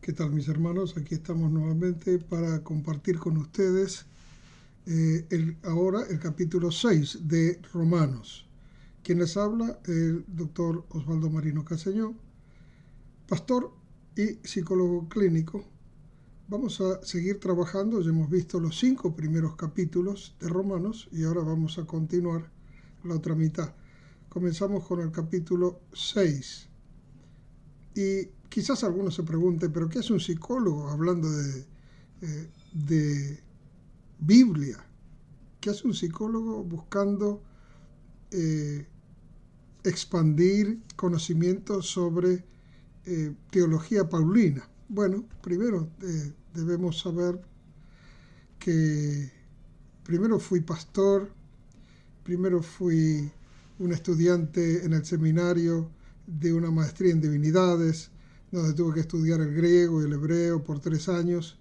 ¿Qué tal, mis hermanos? Aquí estamos nuevamente para compartir con ustedes ahora el capítulo 6 de Romanos. Quien les habla, el doctor Osvaldo Marino Caseñó, pastor y psicólogo clínico. Vamos a seguir trabajando, ya hemos visto los 5 primeros capítulos de Romanos y ahora vamos a continuar la otra mitad. Comenzamos con el capítulo 6. Y quizás algunos se pregunten, ¿pero qué es un psicólogo hablando de Biblia? ¿Qué hace un psicólogo buscando expandir conocimientos sobre teología paulina? Bueno, primero debemos saber que primero fui pastor, primero fui un estudiante en el seminario de una maestría en divinidades, donde tuve que estudiar el griego y el hebreo por 3 años,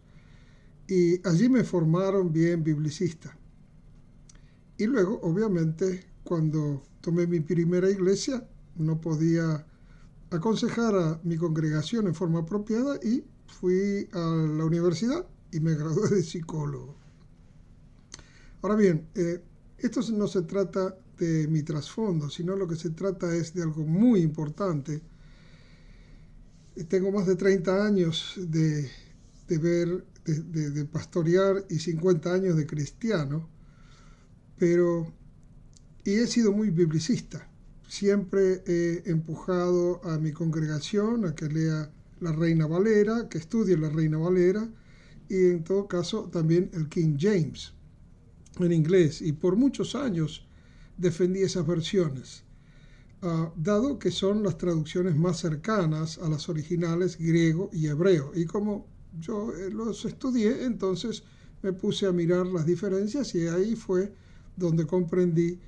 y allí me formaron bien biblicista. Y luego, obviamente, cuando tomé mi primera iglesia, no podía aconsejar a mi congregación en forma apropiada y fui a la universidad y me gradué de psicólogo. Ahora bien, esto no se trata de mi trasfondo, sino lo que se trata es de algo muy importante. Tengo más de 30 años de pastorear y 50 años de cristiano, y he sido muy biblicista. Siempre he empujado a mi congregación a que lea la Reina Valera, que estudie la Reina Valera, y en todo caso también el King James en inglés, y por muchos años defendí esas versiones, dado que son las traducciones más cercanas a las originales griego y hebreo. Y como yo los estudié, entonces me puse a mirar las diferencias y ahí fue donde comprendí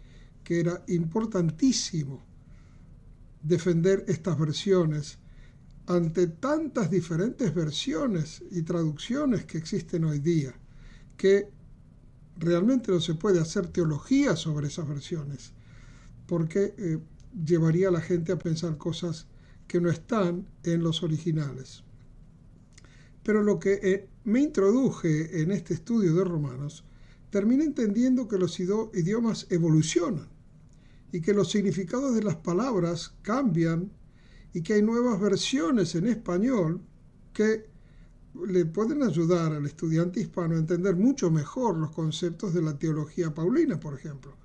que era importantísimo defender estas versiones ante tantas diferentes versiones y traducciones que existen hoy día, que realmente no se puede hacer teología sobre esas versiones, porque llevaría a la gente a pensar cosas que no están en los originales. Pero lo que me introduje en este estudio de Romanos, terminé entendiendo que los idiomas evolucionan y que los significados de las palabras cambian y que hay nuevas versiones en español que le pueden ayudar al estudiante hispano a entender mucho mejor los conceptos de la teología paulina, por ejemplo,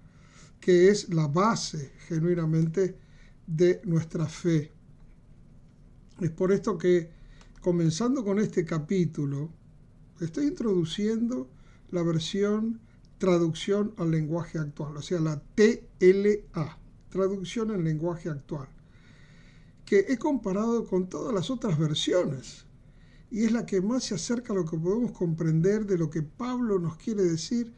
que es la base genuinamente de nuestra fe. Es por esto que, comenzando con este capítulo, estoy introduciendo la versión traducción al lenguaje actual, o sea, la TLA, traducción al lenguaje actual, que he comparado con todas las otras versiones, y es la que más se acerca a lo que podemos comprender de lo que Pablo nos quiere decir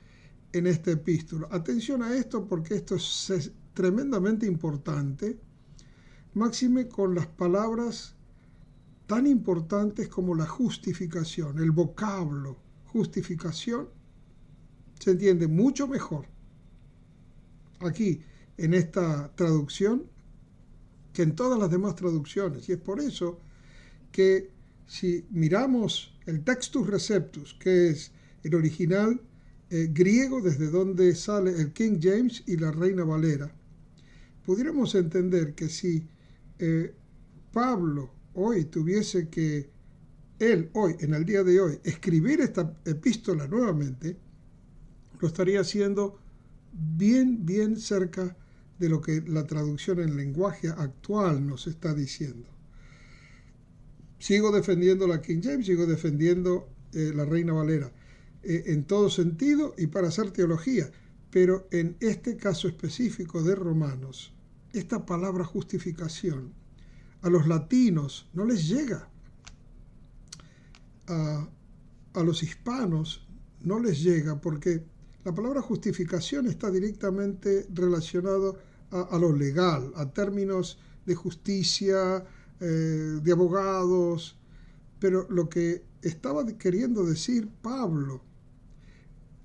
en esta epístola. Atención a esto, porque esto es tremendamente importante, máxime con las palabras tan importantes como la justificación. El vocablo justificación se entiende mucho mejor aquí en esta traducción que en todas las demás traducciones, y es por eso que si miramos el Textus Receptus, que es el original griego desde donde sale el King James y la Reina Valera, pudiéramos entender que si Pablo hoy tuviese que, hoy, en el día de hoy, escribir esta epístola nuevamente, lo estaría haciendo bien cerca de lo que la traducción en lenguaje actual nos está diciendo. Sigo defendiendo la King James, sigo defendiendo la Reina Valera, en todo sentido y para hacer teología, pero en este caso específico de Romanos, esta palabra justificación a los latinos no les llega, a los hispanos no les llega, porque la palabra justificación está directamente relacionado a lo legal, a términos de justicia, de abogados, pero lo que estaba queriendo decir Pablo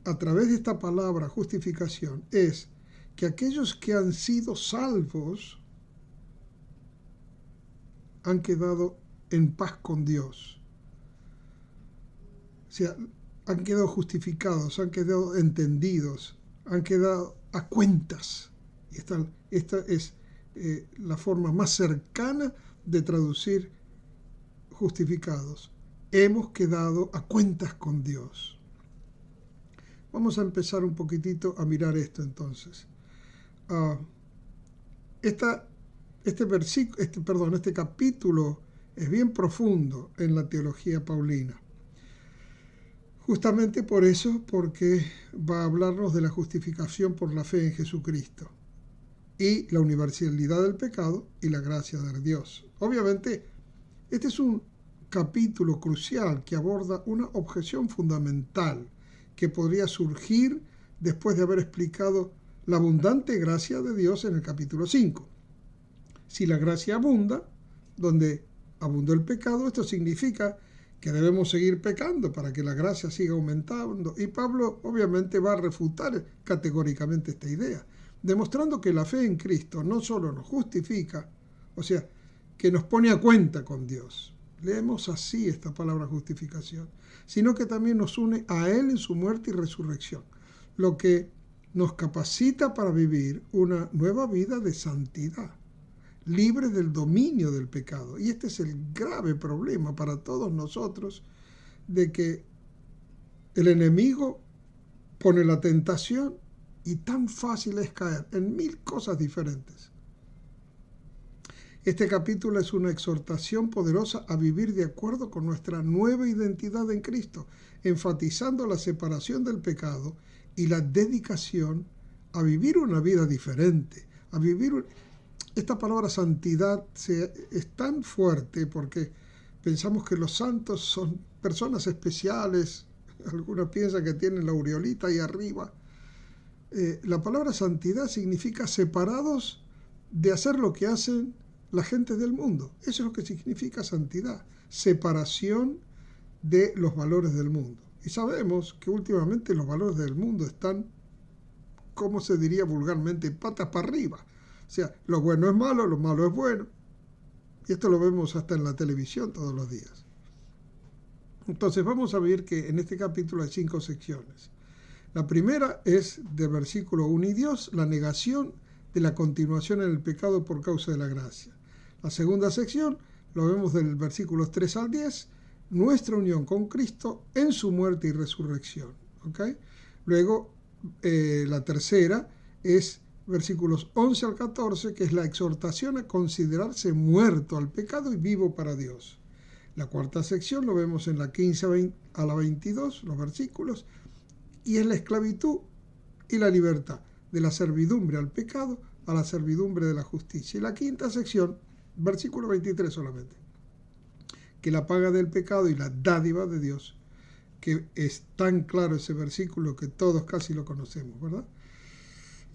a través de esta palabra justificación es que aquellos que han sido salvos han quedado en paz con Dios. O sea, han quedado justificados, han quedado entendidos, han quedado a cuentas. Y esta es la forma más cercana de traducir justificados. Hemos quedado a cuentas con Dios. Vamos a empezar un poquitito a mirar esto entonces. Este capítulo es bien profundo en la teología paulina. Justamente por eso, porque va a hablarnos de la justificación por la fe en Jesucristo y la universalidad del pecado y la gracia de Dios. Obviamente, este es un capítulo crucial que aborda una objeción fundamental que podría surgir después de haber explicado la abundante gracia de Dios en el capítulo 5. Si la gracia abunda, donde abundó el pecado, esto significa que debemos seguir pecando para que la gracia siga aumentando. Y Pablo obviamente va a refutar categóricamente esta idea, demostrando que la fe en Cristo no solo nos justifica, o sea, que nos pone a cuenta con Dios. Leemos así esta palabra justificación, sino que también nos une a Él en su muerte y resurrección, lo que nos capacita para vivir una nueva vida de santidad, libre del dominio del pecado. Y este es el grave problema para todos nosotros, de que el enemigo pone la tentación y tan fácil es caer en 1000 cosas diferentes. Este capítulo es una exhortación poderosa a vivir de acuerdo con nuestra nueva identidad en Cristo, enfatizando la separación del pecado y la dedicación a vivir una vida diferente, Esta palabra santidad es tan fuerte porque pensamos que los santos son personas especiales. Algunos piensan que tienen la aureolita ahí arriba. La palabra santidad significa separados de hacer lo que hacen la gente del mundo. Eso es lo que significa santidad, separación de los valores del mundo. Y sabemos que últimamente los valores del mundo están, ¿cómo se diría vulgarmente?, patas para arriba. O sea, lo bueno es malo, lo malo es bueno. Y esto lo vemos hasta en la televisión todos los días. Entonces vamos a ver que en este capítulo hay 5 secciones. La primera es del versículo 1 y Dios, la negación de la continuación en el pecado por causa de la gracia. La segunda sección lo vemos del versículos 3 al 10, nuestra unión con Cristo en su muerte y resurrección. ¿Okay? Luego, la tercera es versículos 11 al 14, que es la exhortación a considerarse muerto al pecado y vivo para Dios. La cuarta sección lo vemos en la 15 a la 22, los versículos, y es la esclavitud y la libertad, de la servidumbre al pecado a la servidumbre de la justicia. Y la quinta sección, versículo 23 solamente, que la paga del pecado y la dádiva de Dios, que es tan claro ese versículo que todos casi lo conocemos, ¿verdad?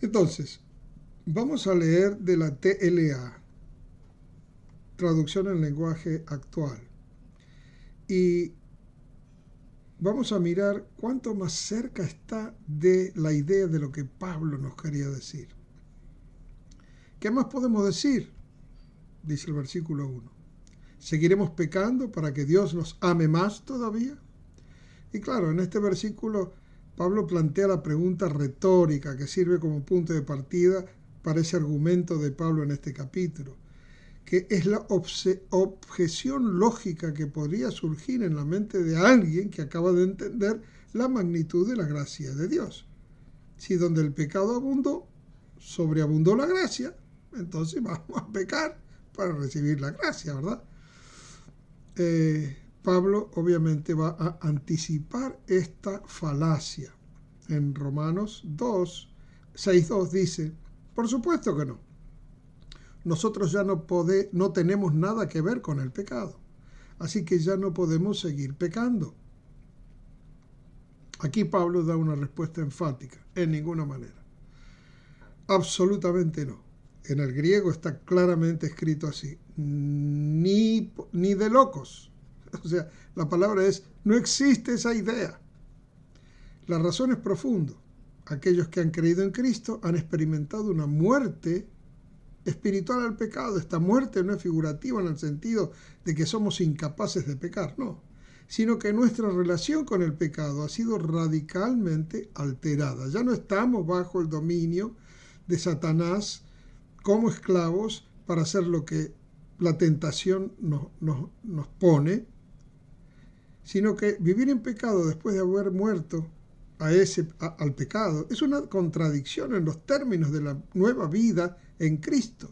Entonces, vamos a leer de la TLA, traducción en lenguaje actual, y vamos a mirar cuánto más cerca está de la idea de lo que Pablo nos quería decir. ¿Qué más podemos decir? Dice el versículo 1. ¿Seguiremos pecando para que Dios nos ame más todavía? Y claro, en este versículo Pablo plantea la pregunta retórica que sirve como punto de partida para ese argumento de Pablo en este capítulo, que es la objeción lógica que podría surgir en la mente de alguien que acaba de entender la magnitud de la gracia de Dios. Si donde el pecado abundó, sobreabundó la gracia, entonces vamos a pecar para recibir la gracia, ¿verdad? Pablo obviamente va a anticipar esta falacia. En Romanos 6:2 dice, por supuesto que no. Nosotros ya no tenemos nada que ver con el pecado, así que ya no podemos seguir pecando. Aquí Pablo da una respuesta enfática, en ninguna manera. Absolutamente no. En el griego está claramente escrito así, ni de locos. O sea, la palabra es, no existe esa idea. La razón es profunda. Aquellos que han creído en Cristo han experimentado una muerte espiritual al pecado. Esta muerte no es figurativa en el sentido de que somos incapaces de pecar, no. sino que nuestra relación con el pecado ha sido radicalmente alterada. Ya no estamos bajo el dominio de Satanás como esclavos para hacer lo que la tentación nos pone, sino que vivir en pecado después de haber muerto al pecado es una contradicción en los términos de la nueva vida en Cristo,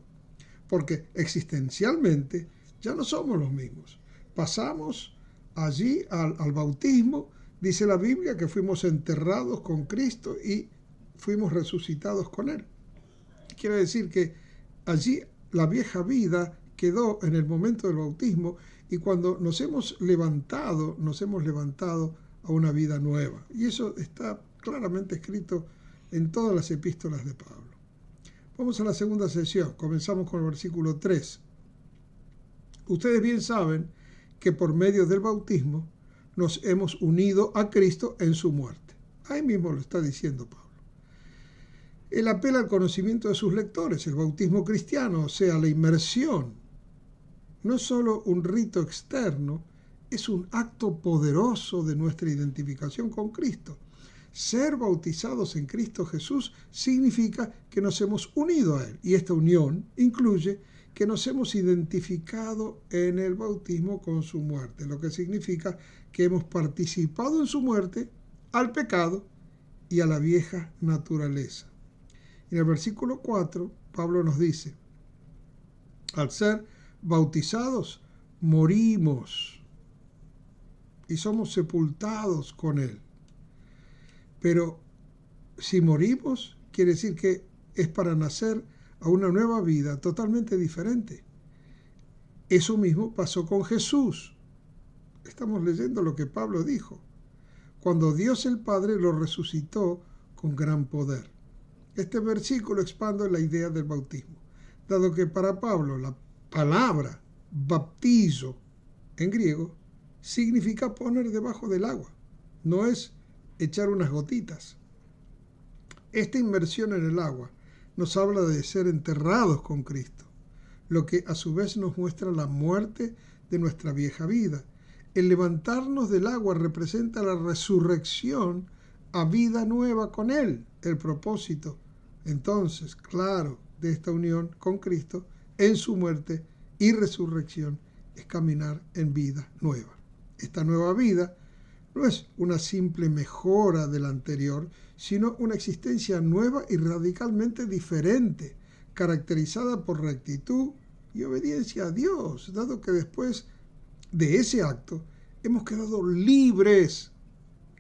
porque existencialmente ya no somos los mismos. Pasamos allí al bautismo, dice la Biblia que fuimos enterrados con Cristo y fuimos resucitados con Él. Quiere decir que allí la vieja vida quedó en el momento del bautismo y cuando nos hemos levantado a una vida nueva. Y eso está claramente escrito en todas las epístolas de Pablo. Vamos a la segunda sesión. Comenzamos con el versículo 3. Ustedes bien saben que por medio del bautismo nos hemos unido a Cristo en su muerte. Ahí mismo lo está diciendo Pablo. Él apela al conocimiento de sus lectores. El bautismo cristiano, o sea, la inmersión, no es solo un rito externo, es un acto poderoso de nuestra identificación con Cristo. Ser bautizados en Cristo Jesús significa que nos hemos unido a Él. Y esta unión incluye que nos hemos identificado en el bautismo con su muerte, lo que significa que hemos participado en su muerte al pecado y a la vieja naturaleza. En el versículo 4, Pablo nos dice, al ser bautizados, morimos y somos sepultados con Él. Pero si morimos, quiere decir que es para nacer a una nueva vida totalmente diferente. Eso mismo pasó con Jesús. Estamos leyendo lo que Pablo dijo. Cuando Dios el Padre lo resucitó con gran poder. Este versículo expande la idea del bautismo, dado que para Pablo la palabra baptizo en griego significa poner debajo del agua, no es echar unas gotitas. Esta inmersión en el agua nos habla de ser enterrados con Cristo, lo que a su vez nos muestra la muerte de nuestra vieja vida. El levantarnos del agua representa la resurrección a vida nueva con Él. El propósito, entonces, claro, de esta unión con Cristo en su muerte y resurrección es caminar en vida nueva. Esta nueva vida no es una simple mejora de la anterior, sino una existencia nueva y radicalmente diferente, caracterizada por rectitud y obediencia a Dios, dado que después de ese acto hemos quedado libres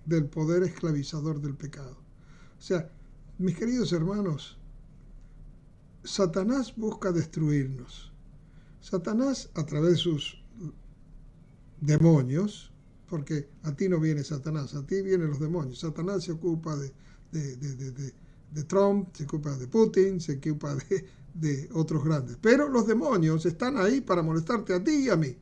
del poder esclavizador del pecado. O sea, mis queridos hermanos, Satanás busca destruirnos. Satanás, a través de sus demonios, porque a ti no viene Satanás, a ti vienen los demonios. Satanás se ocupa de Trump, se ocupa de Putin, se ocupa de otros grandes. Pero los demonios están ahí para molestarte a ti y a mí.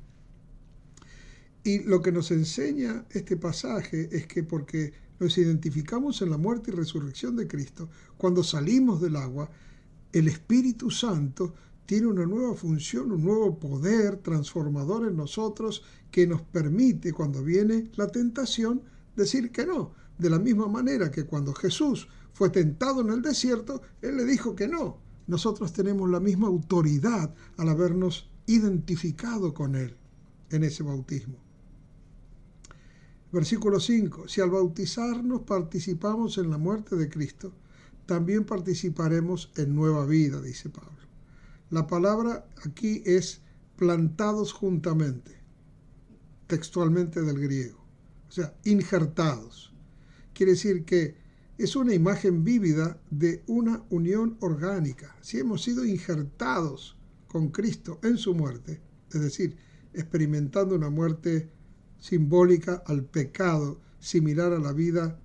Y lo que nos enseña este pasaje es que porque nos identificamos en la muerte y resurrección de Cristo, cuando salimos del agua, el Espíritu Santo tiene una nueva función, un nuevo poder transformador en nosotros que nos permite, cuando viene la tentación, decir que no. De la misma manera que cuando Jesús fue tentado en el desierto, Él le dijo que no. Nosotros tenemos la misma autoridad al habernos identificado con Él en ese bautismo. Versículo 5. Si al bautizarnos participamos en la muerte de Cristo, también participaremos en nueva vida, dice Pablo. La palabra aquí es plantados juntamente, textualmente del griego, o sea, injertados. Quiere decir que es una imagen vívida de una unión orgánica. Si hemos sido injertados con Cristo en su muerte, es decir, experimentando una muerte simbólica al pecado, similar a la vida,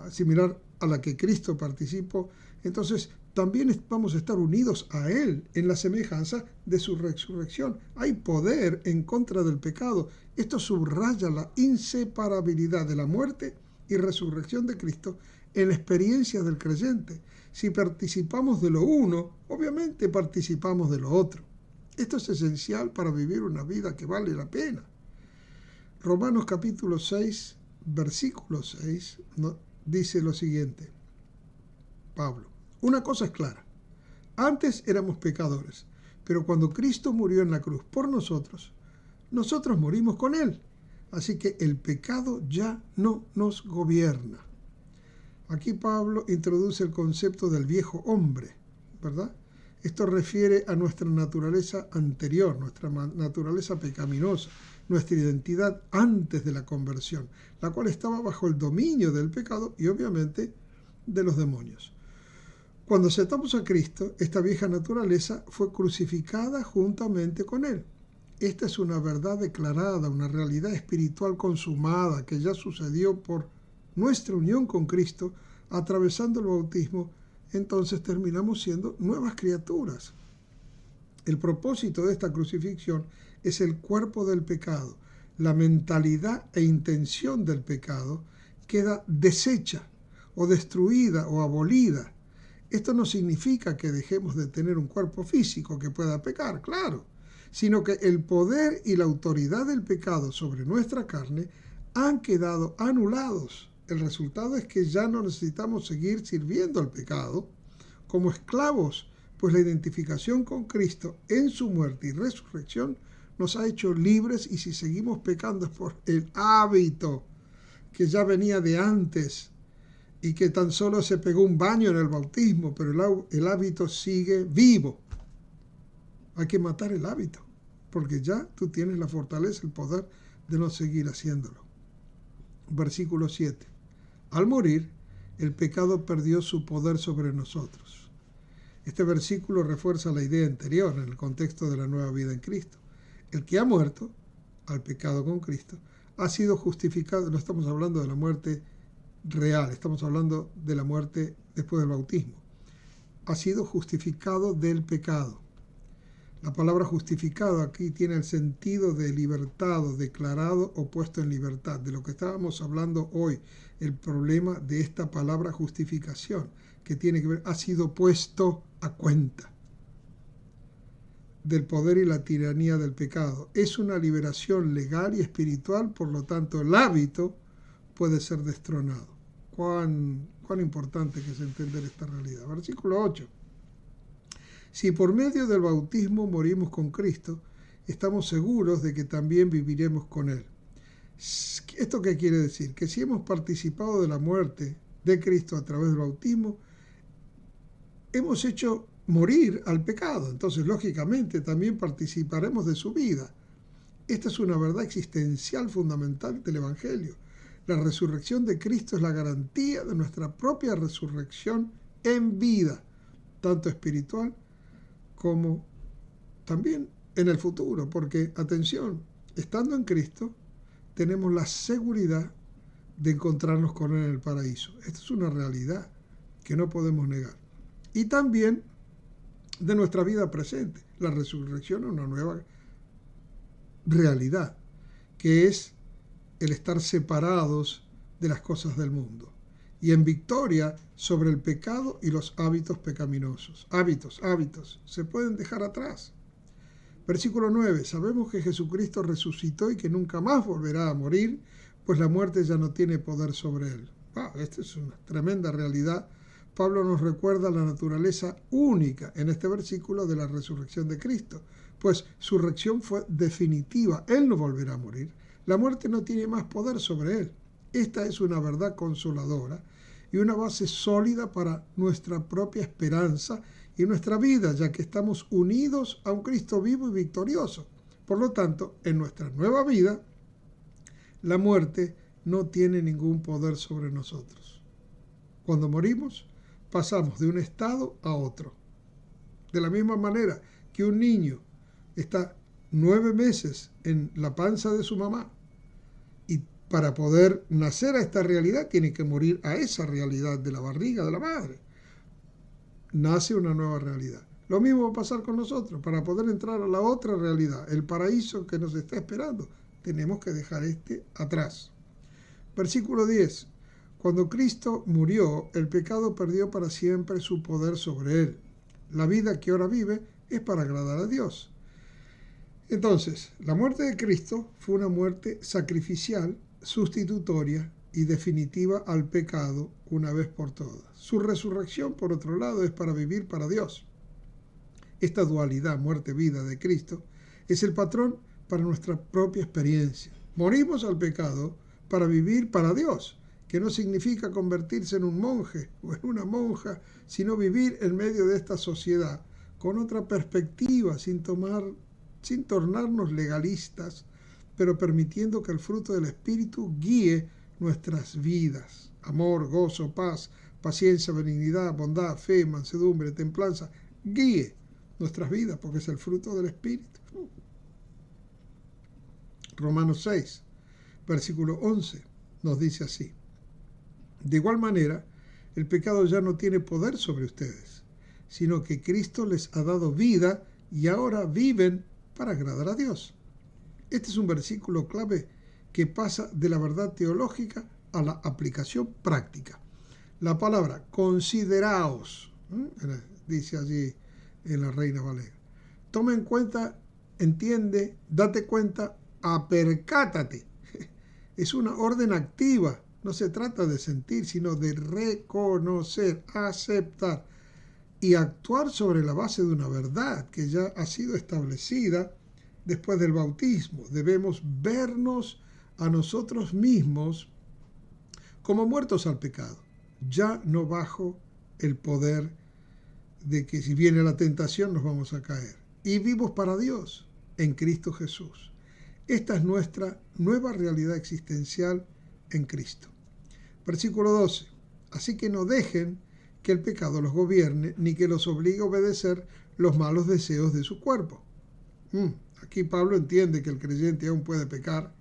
similar a la que Cristo participó, entonces también vamos a estar unidos a Él en la semejanza de su resurrección. Hay poder en contra del pecado. Esto subraya la inseparabilidad de la muerte y resurrección de Cristo en la experiencia del creyente. Si participamos de lo uno, obviamente participamos de lo otro. Esto es esencial para vivir una vida que vale la pena. Romanos capítulo 6, versículo 6, dice lo siguiente, Pablo, una cosa es clara, antes éramos pecadores, pero cuando Cristo murió en la cruz por nosotros, nosotros morimos con Él, así que el pecado ya no nos gobierna. Aquí Pablo introduce el concepto del viejo hombre, ¿verdad? Esto refiere a nuestra naturaleza anterior, nuestra naturaleza pecaminosa, nuestra identidad antes de la conversión, la cual estaba bajo el dominio del pecado y obviamente de los demonios. Cuando aceptamos a Cristo, esta vieja naturaleza fue crucificada juntamente con Él. Esta es una verdad declarada, una realidad espiritual consumada que ya sucedió por nuestra unión con Cristo, atravesando el bautismo. Entonces terminamos siendo nuevas criaturas. El propósito de esta crucifixión es el cuerpo del pecado. La mentalidad e intención del pecado queda deshecha o destruida o abolida. Esto no significa que dejemos de tener un cuerpo físico que pueda pecar, claro, sino que el poder y la autoridad del pecado sobre nuestra carne han quedado anulados. El resultado es que ya no necesitamos seguir sirviendo al pecado como esclavos, pues la identificación con Cristo en su muerte y resurrección nos ha hecho libres, y si seguimos pecando es por el hábito que ya venía de antes y que tan solo se pegó un baño en el bautismo, pero el hábito sigue vivo. Hay que matar el hábito, porque ya tú tienes la fortaleza, el poder de no seguir haciéndolo. Versículo 7. Al morir, el pecado perdió su poder sobre nosotros. Este versículo refuerza la idea anterior en el contexto de la nueva vida en Cristo. El que ha muerto al pecado con Cristo ha sido justificado. No estamos hablando de la muerte real, estamos hablando de la muerte después del bautismo. Ha sido justificado del pecado. La palabra justificado aquí tiene el sentido de libertado, declarado o puesto en libertad. De lo que estábamos hablando hoy, el problema de esta palabra justificación, que tiene que ver, ha sido puesto a cuenta del poder y la tiranía del pecado. Es una liberación legal y espiritual, por lo tanto el hábito puede ser destronado. Cuán importante que es entender esta realidad. Versículo 8. Si por medio del bautismo morimos con Cristo, estamos seguros de que también viviremos con Él. ¿Esto qué quiere decir? Que si hemos participado de la muerte de Cristo a través del bautismo, hemos hecho morir al pecado. Entonces, lógicamente, también participaremos de su vida. Esta es una verdad existencial fundamental del Evangelio. La resurrección de Cristo es la garantía de nuestra propia resurrección en vida, tanto espiritual como también en el futuro, porque, atención, estando en Cristo, tenemos la seguridad de encontrarnos con Él en el paraíso. Esta es una realidad que no podemos negar. Y también de nuestra vida presente. La resurrección es una nueva realidad, que es el estar separados de las cosas del mundo y en victoria sobre el pecado y los hábitos pecaminosos. Hábitos, se pueden dejar atrás. Versículo 9. Sabemos que Jesucristo resucitó y que nunca más volverá a morir, pues la muerte ya no tiene poder sobre él. Esta es una tremenda realidad. Pablo nos recuerda la naturaleza única en este versículo de la resurrección de Cristo, pues su resurrección fue definitiva. Él no volverá a morir. La muerte no tiene más poder sobre él. Esta es una verdad consoladora y una base sólida para nuestra propia esperanza y nuestra vida, ya que estamos unidos a un Cristo vivo y victorioso. Por lo tanto, en nuestra nueva vida, la muerte no tiene ningún poder sobre nosotros. Cuando morimos, pasamos de un estado a otro. De la misma manera que un niño está 9 meses en la panza de su mamá y para poder nacer a esta realidad tiene que morir a esa realidad de la barriga de la madre. Nace una nueva realidad. Lo mismo va a pasar con nosotros. Para poder entrar a la otra realidad, el paraíso que nos está esperando, tenemos que dejar atrás. Versículo 10. Cuando Cristo murió, el pecado perdió para siempre su poder sobre él. La vida que ahora vive es para agradar a Dios. Entonces, la muerte de Cristo fue una muerte sacrificial, sustitutoria y definitiva al pecado una vez por todas. Su resurrección, por otro lado, es para vivir para Dios. Esta dualidad muerte-vida de Cristo es el patrón para nuestra propia experiencia. Morimos al pecado para vivir para Dios, que no significa convertirse en un monje o en una monja, sino vivir en medio de esta sociedad con otra perspectiva, sin tornarnos legalistas, pero permitiendo que el fruto del Espíritu guíe nuestras vidas. Amor, gozo, paz, paciencia, benignidad, bondad, fe, mansedumbre, templanza, guíe nuestras vidas porque es el fruto del Espíritu. Romanos 6, versículo 11, nos dice así: de igual manera, el pecado ya no tiene poder sobre ustedes, sino que Cristo les ha dado vida y ahora viven para agradar a Dios. Este es un versículo clave que pasa de la verdad teológica a la aplicación práctica. La palabra consideraos, dice allí en la Reina Valera. Toma en cuenta, entiende, date cuenta, apercátate. Es una orden activa. No se trata de sentir, sino de reconocer, aceptar y actuar sobre la base de una verdad que ya ha sido establecida después del bautismo. Debemos vernos a nosotros mismos como muertos al pecado, ya no bajo el poder de que si viene la tentación nos vamos a caer, y vivos para Dios en Cristo Jesús. Esta es nuestra nueva realidad existencial en Cristo. Versículo 12. Así que no dejen que el pecado los gobierne, ni que los obligue a obedecer los malos deseos de su cuerpo. Aquí Pablo entiende que el creyente aún puede pecar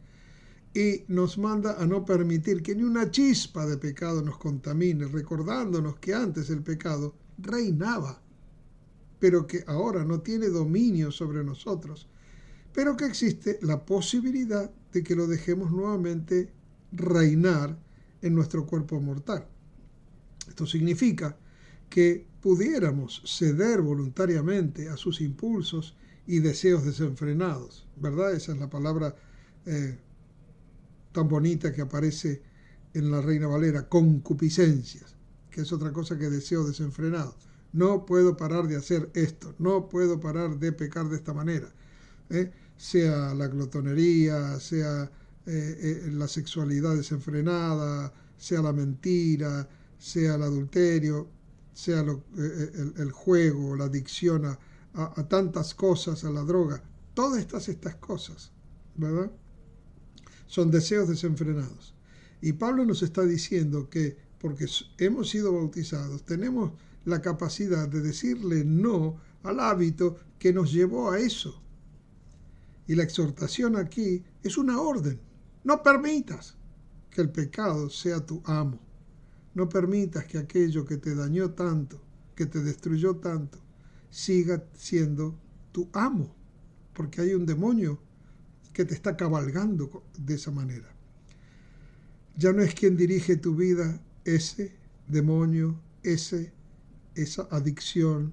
y nos manda a no permitir que ni una chispa de pecado nos contamine, recordándonos que antes el pecado reinaba, pero que ahora no tiene dominio sobre nosotros, pero que existe la posibilidad de que lo dejemos nuevamente reinar en nuestro cuerpo mortal. Esto significa que pudiéramos ceder voluntariamente a sus impulsos y deseos desenfrenados, ¿verdad? Esa es la palabra tan bonita que aparece en la Reina Valera, concupiscencias, que es otra cosa que deseo desenfrenado. No puedo parar de hacer esto, no puedo parar de pecar de esta manera, sea la glotonería, sea la sexualidad desenfrenada, sea la mentira, sea el adulterio, sea el juego, la adicción a tantas cosas, a la droga. Todas estas cosas, ¿verdad?, son deseos desenfrenados. Y Pablo nos está diciendo que porque hemos sido bautizados, tenemos la capacidad de decirle no al hábito que nos llevó a eso. Y la exhortación aquí es una orden. No permitas que el pecado sea tu amo. No permitas que aquello que te dañó tanto, que te destruyó tanto, siga siendo tu amo, porque hay un demonio que te está cabalgando de esa manera. Ya no es quien dirige tu vida ese demonio, esa adicción,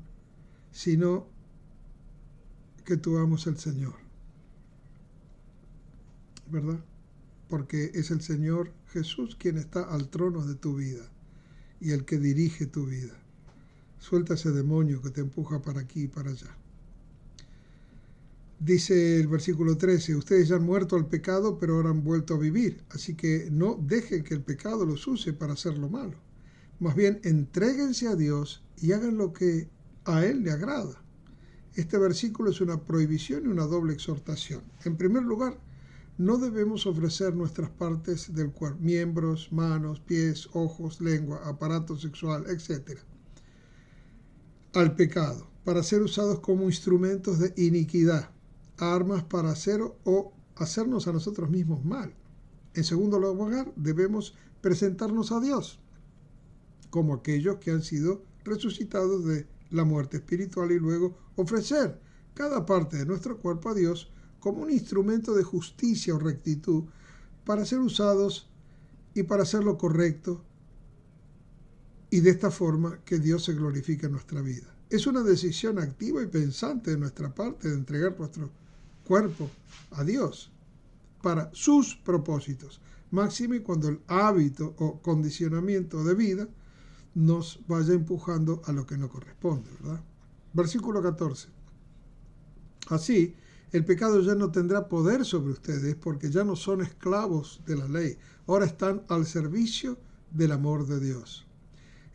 sino que tu amo es el Señor, ¿verdad? Porque es el Señor Jesús quien está al trono de tu vida y el que dirige tu vida. Suelta ese demonio que te empuja para aquí y para allá. Dice el versículo 13, ustedes ya han muerto al pecado, pero ahora han vuelto a vivir. Así que no dejen que el pecado los use para hacer lo malo. Más bien, entréguense a Dios y hagan lo que a Él le agrada. Este versículo es una prohibición y una doble exhortación. En primer lugar, no debemos ofrecer nuestras partes del cuerpo, miembros, manos, pies, ojos, lengua, aparato sexual, etc., al pecado, para ser usados como instrumentos de iniquidad, armas para hacer o hacernos a nosotros mismos mal. En segundo lugar, debemos presentarnos a Dios como aquellos que han sido resucitados de la muerte espiritual y luego ofrecer cada parte de nuestro cuerpo a Dios como un instrumento de justicia o rectitud para ser usados y para hacer lo correcto y de esta forma que Dios se glorifique en nuestra vida. Es una decisión activa y pensante de nuestra parte de entregar nuestro cuerpo, a Dios, para sus propósitos. Máxime cuando el hábito o condicionamiento de vida nos vaya empujando a lo que no corresponde, ¿verdad? Versículo 14. Así, el pecado ya no tendrá poder sobre ustedes porque ya no son esclavos de la ley. Ahora están al servicio del amor de Dios.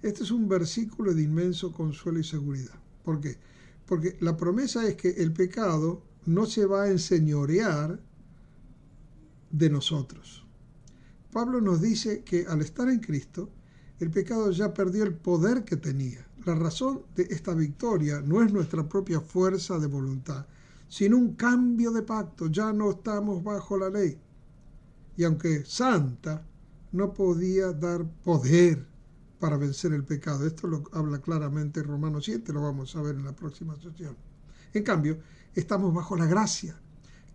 Este es un versículo de inmenso consuelo y seguridad. ¿Por qué? Porque la promesa es que el pecado no se va a enseñorear de nosotros. Pablo nos dice que al estar en Cristo, el pecado ya perdió el poder que tenía. La razón de esta victoria no es nuestra propia fuerza de voluntad, sino un cambio de pacto. Ya no estamos bajo la ley. Y aunque santa, no podía dar poder para vencer el pecado. Esto lo habla claramente Romanos 7, lo vamos a ver en la próxima sesión. En cambio, estamos bajo la gracia,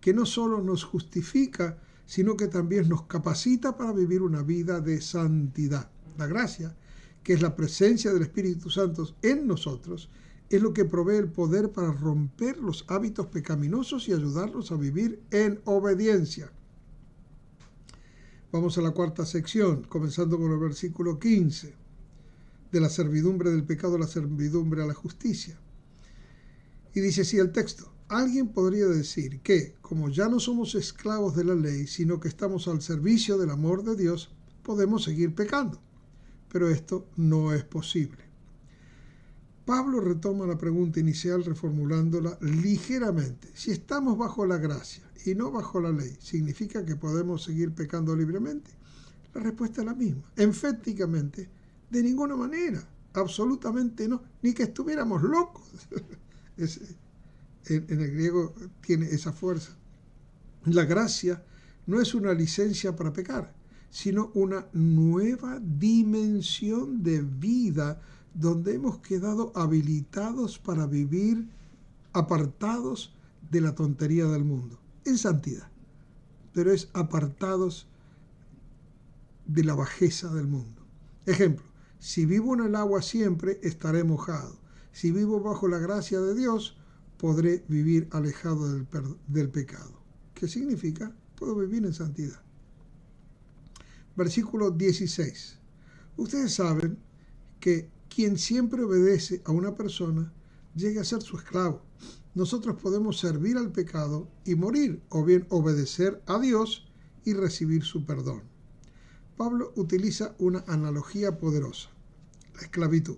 que no solo nos justifica, sino que también nos capacita para vivir una vida de santidad. La gracia, que es la presencia del Espíritu Santo en nosotros, es lo que provee el poder para romper los hábitos pecaminosos y ayudarnos a vivir en obediencia. Vamos a la cuarta sección, comenzando con el versículo 15, de la servidumbre del pecado a la servidumbre a la justicia. Y dice así el texto: alguien podría decir que, como ya no somos esclavos de la ley, sino que estamos al servicio del amor de Dios, podemos seguir pecando. Pero esto no es posible. Pablo retoma la pregunta inicial reformulándola ligeramente. Si estamos bajo la gracia y no bajo la ley, ¿significa que podemos seguir pecando libremente? La respuesta es la misma. Enfáticamente, de ninguna manera. Absolutamente no. Ni que estuviéramos locos. En el griego tiene esa fuerza. La gracia no es una licencia para pecar, sino una nueva dimensión de vida donde hemos quedado habilitados para vivir apartados de la tontería del mundo, en santidad, pero es apartados de la bajeza del mundo. Ejemplo, si vivo en el agua siempre, estaré mojado. Si vivo bajo la gracia de Dios, podré vivir alejado del pecado. ¿Qué significa? Puedo vivir en santidad. Versículo 16. Ustedes saben que quien siempre obedece a una persona llega a ser su esclavo. Nosotros podemos servir al pecado y morir, o bien obedecer a Dios y recibir su perdón. Pablo utiliza una analogía poderosa: la esclavitud.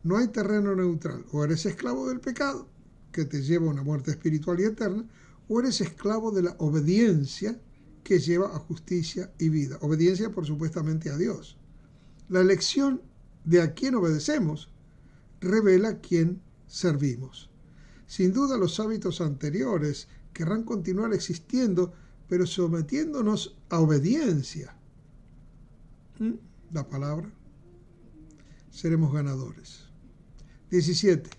No hay terreno neutral. O eres esclavo del pecado, que te lleva a una muerte espiritual y eterna, o eres esclavo de la obediencia, que lleva a justicia y vida. Obediencia, por supuestamente, a Dios. La elección de a quién obedecemos revela a quién servimos. Sin duda, los hábitos anteriores querrán continuar existiendo, pero sometiéndonos a obediencia. La palabra. Seremos ganadores. 17.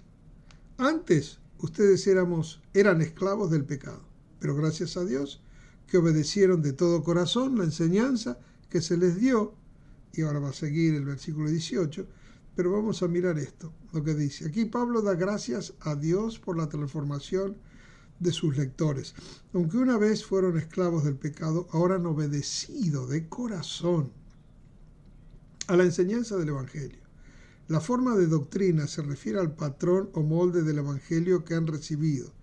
Antes ustedes eran esclavos del pecado, pero gracias a Dios que obedecieron de todo corazón la enseñanza que se les dio. Y ahora va a seguir el versículo 18, pero vamos a mirar esto, lo que dice. Aquí Pablo da gracias a Dios por la transformación de sus lectores. Aunque una vez fueron esclavos del pecado, ahora han obedecido de corazón a la enseñanza del Evangelio. La forma de doctrina se refiere al patrón o molde del Evangelio que han recibido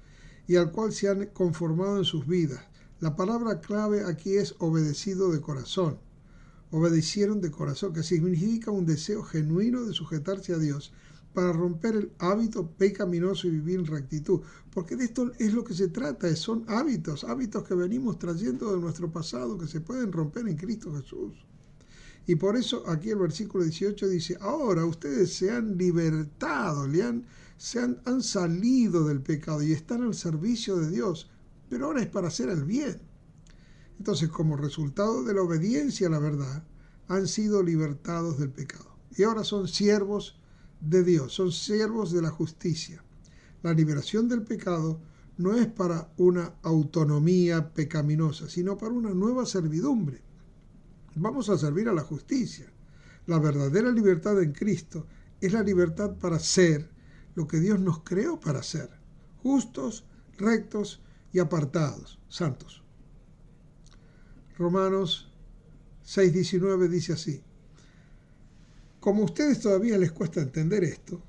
y al cual se han conformado en sus vidas. La palabra clave aquí es obedecido de corazón. Obedecieron de corazón, que significa un deseo genuino de sujetarse a Dios para romper el hábito pecaminoso y vivir en rectitud. Porque de esto es lo que se trata, son hábitos que venimos trayendo de nuestro pasado, que se pueden romper en Cristo Jesús. Y por eso aquí el versículo 18 dice: ahora ustedes se han libertado, han salido del pecado y están al servicio de Dios, pero ahora es para hacer el bien. Entonces, como resultado de la obediencia a la verdad, han sido libertados del pecado. Y ahora son siervos de Dios, son siervos de la justicia. La liberación del pecado no es para una autonomía pecaminosa, sino para una nueva servidumbre. Vamos a servir a la justicia. La verdadera libertad en Cristo es la libertad para ser lo que Dios nos creó para ser: justos, rectos y apartados, santos. Romanos 6:19 dice así: como a ustedes todavía les cuesta entender esto,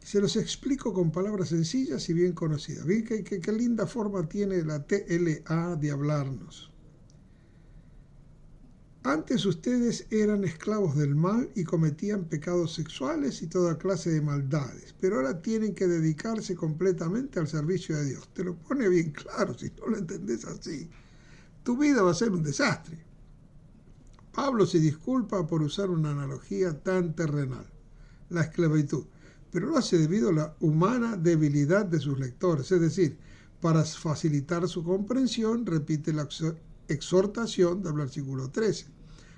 se los explico con palabras sencillas y bien conocidas. ¿Ven qué linda forma tiene la TLA de hablarnos? Antes ustedes eran esclavos del mal y cometían pecados sexuales y toda clase de maldades, pero ahora tienen que dedicarse completamente al servicio de Dios. Te lo pone bien claro, si no lo entendés así, tu vida va a ser un desastre. Pablo se disculpa por usar una analogía tan terrenal, la esclavitud, pero lo hace debido a la humana debilidad de sus lectores, es decir, para facilitar su comprensión, repite la exhortación del versículo 13.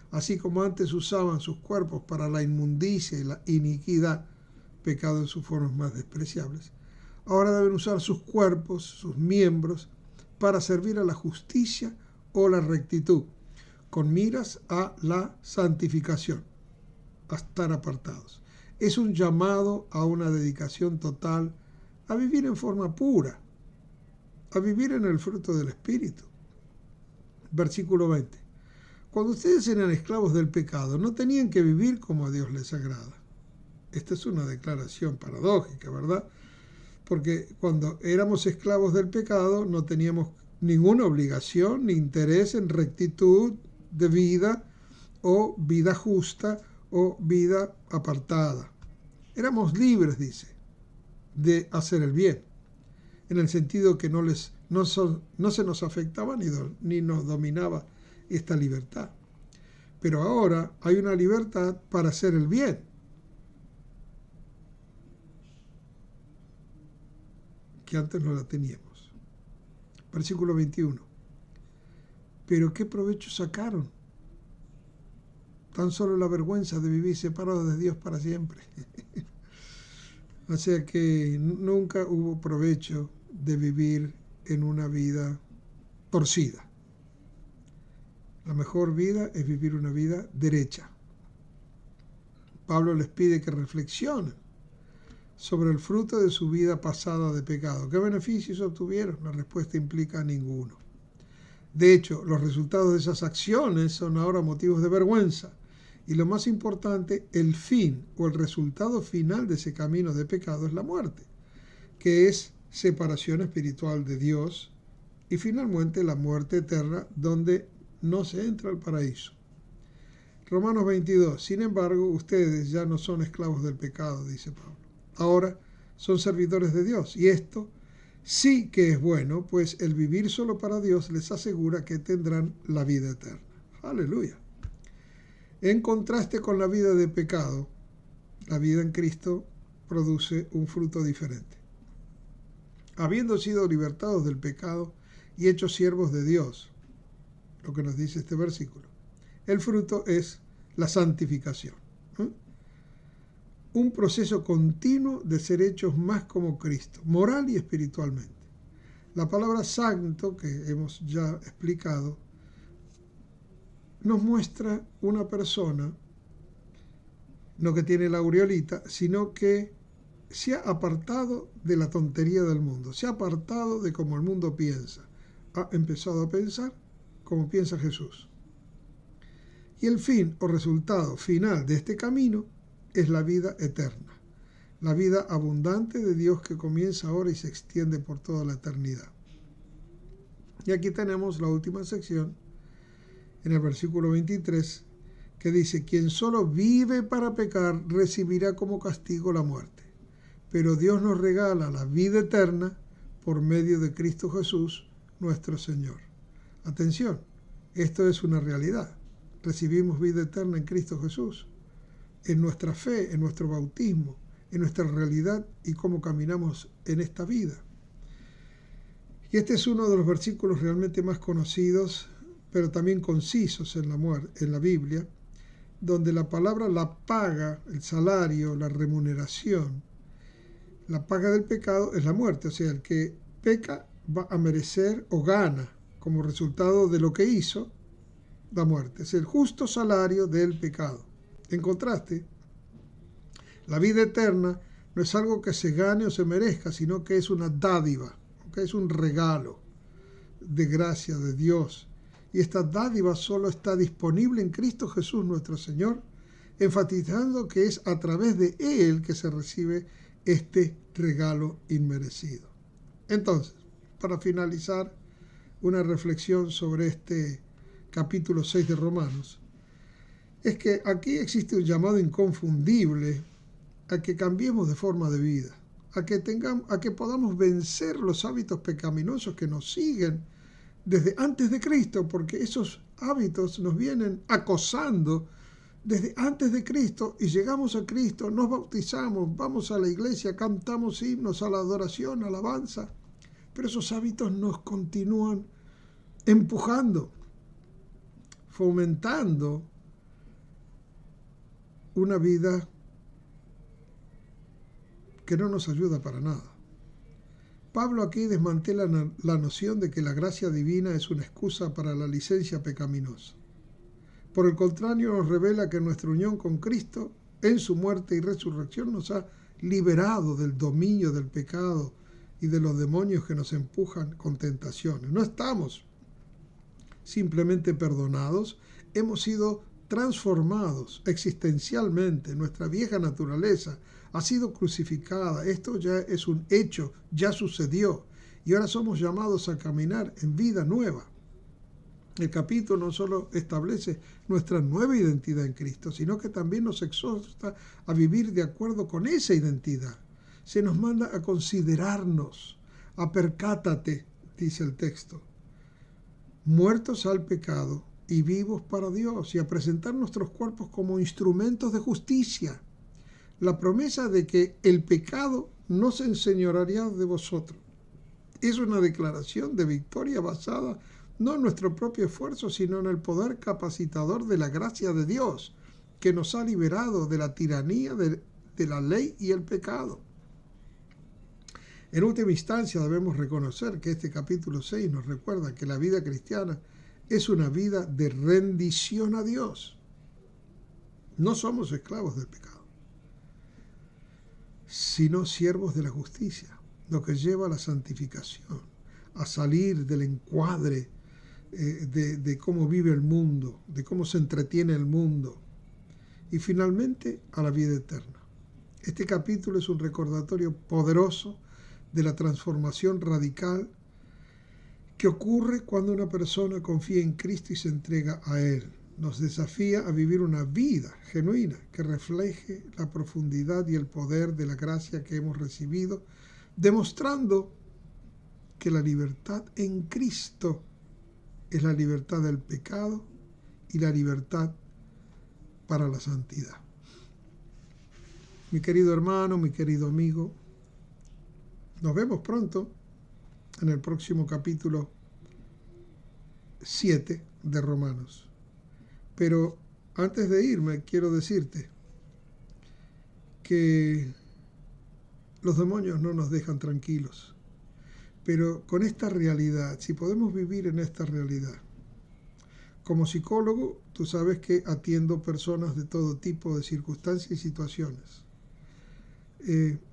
Así como antes usaban sus cuerpos para la inmundicia y la iniquidad, pecado en sus formas más despreciables, ahora deben usar sus cuerpos, sus miembros, para servir a la justicia o la rectitud, con miras a la santificación, a estar apartados. Es un llamado a una dedicación total, a vivir en forma pura, a vivir en el fruto del Espíritu. Versículo 20. Cuando ustedes eran esclavos del pecado, no tenían que vivir como a Dios les agrada. Esta es una declaración paradójica, ¿verdad? Porque cuando éramos esclavos del pecado, no teníamos ninguna obligación ni interés en rectitud de vida o vida justa o vida apartada. Éramos libres, dice, de hacer el bien, en el sentido que no se nos afectaba ni nos dominaba esta libertad. Pero ahora hay una libertad para hacer el bien. Que antes no la teníamos. Versículo 21. Pero ¿qué provecho sacaron? Tan solo la vergüenza de vivir separados de Dios para siempre. O sea que nunca hubo provecho de vivir en una vida torcida. La mejor vida es vivir una vida derecha. Pablo les pide que reflexionen sobre el fruto de su vida pasada de pecado. ¿Qué beneficios obtuvieron? La respuesta implica ninguno. De hecho, los resultados de esas acciones son ahora motivos de vergüenza. Y lo más importante, el fin o el resultado final de ese camino de pecado es la muerte, que es separación espiritual de Dios y finalmente la muerte eterna, donde no se entra al paraíso. Romanos 22. Sin embargo, ustedes ya no son esclavos del pecado, dice Pablo. Ahora son servidores de Dios. Y esto sí que es bueno, pues el vivir solo para Dios les asegura que tendrán la vida eterna. Aleluya. En contraste con la vida de pecado, la vida en Cristo produce un fruto diferente. Habiendo sido libertados del pecado y hechos siervos de Dios, lo que nos dice este versículo, el fruto es la santificación. Un proceso continuo de ser hechos más como Cristo, moral y espiritualmente. La palabra santo, que hemos ya explicado, nos muestra una persona, no que tiene la aureolita, sino que se ha apartado de la tontería del mundo, se ha apartado de cómo el mundo piensa, ha empezado a pensar como piensa Jesús. Y el fin o resultado final de este camino es la vida eterna, la vida abundante de Dios que comienza ahora y se extiende por toda la eternidad. Y aquí tenemos la última sección, en el versículo 23, que dice: quien solo vive para pecar recibirá como castigo la muerte, pero Dios nos regala la vida eterna por medio de Cristo Jesús, nuestro Señor. Atención, esto es una realidad. Recibimos vida eterna en Cristo Jesús, en nuestra fe, en nuestro bautismo, en nuestra realidad y cómo caminamos en esta vida. Y este es uno de los versículos realmente más conocidos, pero también concisos en la Biblia, donde la palabra la paga, el salario, la remuneración, la paga del pecado es la muerte. O sea, el que peca va a merecer o gana como resultado de lo que hizo la muerte. Es el justo salario del pecado. En contraste, la vida eterna no es algo que se gane o se merezca, sino que es una dádiva, que es un regalo. de gracia de Dios. Y esta dádiva solo está disponible en Cristo Jesús nuestro Señor, enfatizando que es a través de Él que se recibe este regalo inmerecido. Entonces, para finalizar, una reflexión sobre este capítulo 6 de Romanos, es que aquí existe un llamado inconfundible a que cambiemos de forma de vida, a que podamos vencer los hábitos pecaminosos que nos siguen desde antes de Cristo, porque esos hábitos nos vienen acosando desde antes de Cristo, y llegamos a Cristo, nos bautizamos, vamos a la iglesia, cantamos himnos a la adoración, alabanza, pero esos hábitos nos continúan empujando, fomentando una vida que no nos ayuda para nada. Pablo aquí desmantela la noción de que la gracia divina es una excusa para la licencia pecaminosa. Por el contrario, nos revela que nuestra unión con Cristo en su muerte y resurrección nos ha liberado del dominio del pecado y de los demonios que nos empujan con tentaciones. No estamos simplemente perdonados, hemos sido transformados existencialmente. Nuestra vieja naturaleza ha sido crucificada. Esto ya es un hecho, ya sucedió. Y ahora somos llamados a caminar en vida nueva. El capítulo no solo establece nuestra nueva identidad en Cristo, sino que también nos exhorta a vivir de acuerdo con esa identidad. Se nos manda a considerarnos, a percátate, dice el texto, muertos al pecado y vivos para Dios, y a presentar nuestros cuerpos como instrumentos de justicia. La promesa de que el pecado no se enseñoreará de vosotros es una declaración de victoria basada no en nuestro propio esfuerzo, sino en el poder capacitador de la gracia de Dios, que nos ha liberado de la tiranía de la ley y el pecado. En última instancia, debemos reconocer que este capítulo 6 nos recuerda que la vida cristiana es una vida de rendición a Dios. No somos esclavos del pecado, sino siervos de la justicia, lo que lleva a la santificación, a salir del encuadre de cómo vive el mundo, de cómo se entretiene el mundo, y finalmente a la vida eterna. Este capítulo es un recordatorio poderoso de la transformación radical que ocurre cuando una persona confía en Cristo y se entrega a Él. Nos desafía a vivir una vida genuina que refleje la profundidad y el poder de la gracia que hemos recibido, demostrando que la libertad en Cristo es la libertad del pecado y la libertad para la santidad. Mi querido hermano, mi querido amigo, nos vemos pronto en el próximo capítulo 7 de Romanos. Pero antes de irme, quiero decirte que los demonios no nos dejan tranquilos. Pero con esta realidad, si podemos vivir en esta realidad, como psicólogo, tú sabes que atiendo personas de todo tipo de circunstancias y situaciones.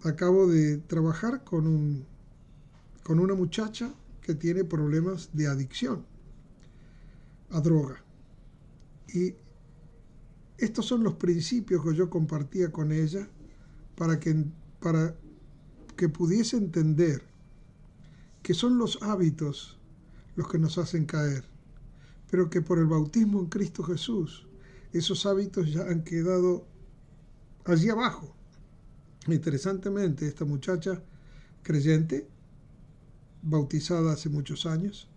Acabo de trabajar con una muchacha que tiene problemas de adicción a droga. Y estos son los principios que yo compartía con ella para que pudiese entender que son los hábitos los que nos hacen caer, pero que por el bautismo en Cristo Jesús, esos hábitos ya han quedado allí abajo. Interesantemente, esta muchacha creyente, bautizada hace muchos años,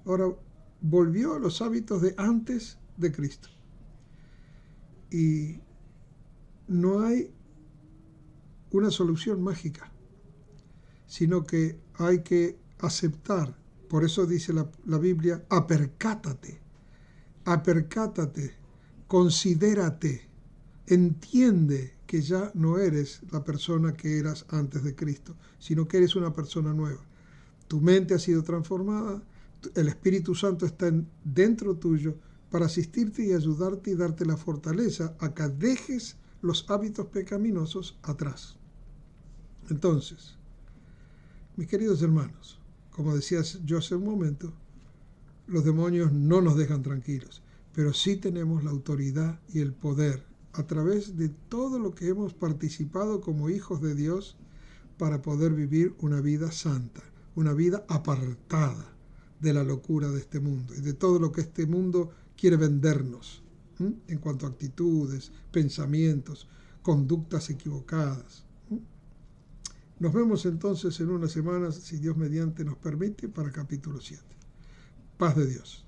ahora volvió a los hábitos de antes de Cristo. Y no hay una solución mágica, sino que hay que aceptar. Por eso dice la Biblia, apercátate, considérate, entiende que ya no eres la persona que eras antes de Cristo, sino que eres una persona nueva. Tu mente ha sido transformada, el Espíritu Santo está dentro tuyo para asistirte y ayudarte y darte la fortaleza a que dejes los hábitos pecaminosos atrás. Entonces, mis queridos hermanos, como decía yo hace un momento, los demonios no nos dejan tranquilos, pero sí tenemos la autoridad y el poder a través de todo lo que hemos participado como hijos de Dios para poder vivir una vida santa, una vida apartada de la locura de este mundo y de todo lo que este mundo quiere vendernos, en cuanto a actitudes, pensamientos, conductas equivocadas. Nos vemos entonces en unas semanas, si Dios mediante nos permite, para capítulo 7. Paz de Dios.